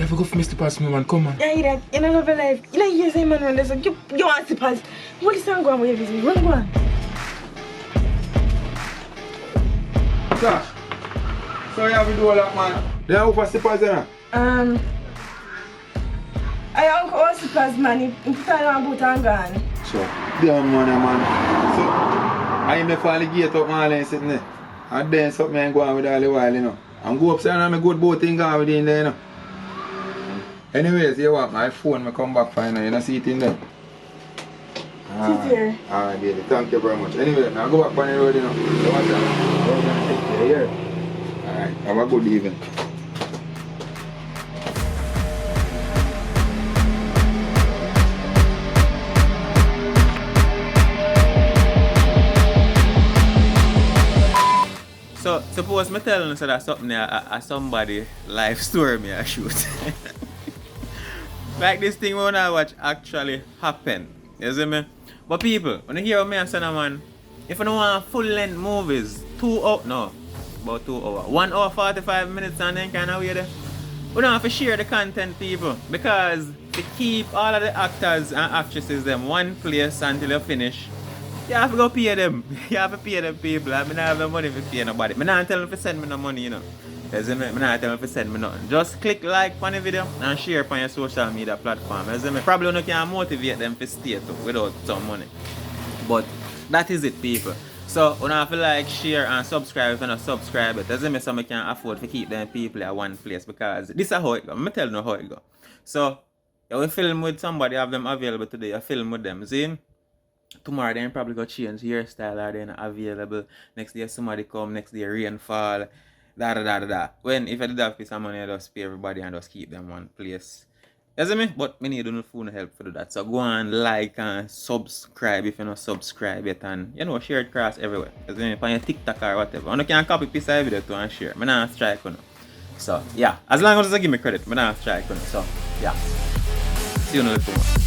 never go for Mr. Pass, man. Come on. Yeah, you that. You don't love your life. You know, you say, man, when there's a you want to pass. What is going on with your business? Run, go on. Sir, so you have to do all that, man. Then how fast the pass there? I don't go to pass, man. You put on boot and gone. So, damn money, man. So, I am the fall the gate up, man, sitting there. And then something ain't going with all the while, you know. I'm go upstairs and I'm a good boat thing going with in there, you know. Anyways, you want my phone, I come back for you, you know, see it in there. Sit here. Alright, baby, thank you very much. Anyway, now go back on the road, you know. So what's that? We're going to take care here. Alright, have a good evening. So, suppose me telling you so that something somebody life story me I shoot. Like this thing when I watch actually happen. You see me? But people, when you hear me and say, man, if you don't want full length movies, about 2 hours, 1 hour 45 minutes and then kind of way there. We don't have to share the content, people, because to keep all of the actors and actresses them one place until you finish, you have to go pay them. You have to pay them people. I don't have the money to pay nobody. I'm not telling them to send me no money, you know. I'm not telling them to send me nothing. Just click like on the video and share on your social media platform. Probably you can motivate them to stay too without some money. But that is it, people. So you have to like, share and subscribe if you not subscribe. It doesn't mean somebody can afford to keep them people at one place, because this is how it goes. I'm telling you how it goes. So you will film with somebody, have them available today, you film with them. See? Tomorrow then probably go change hairstyle or then available. Next day somebody come, next day rainfall. When if I did have piece of money, I just pay everybody and just keep them one place. You see me? But me need no phone help for do that. So go and like and subscribe if you not subscribe yet, and you know, share it across everywhere. You see me? On your TikTok or whatever. And you can copy piece of video to and share. I not strike on. So yeah, as long as you give me credit, I not strike on. So yeah. See you in the next one.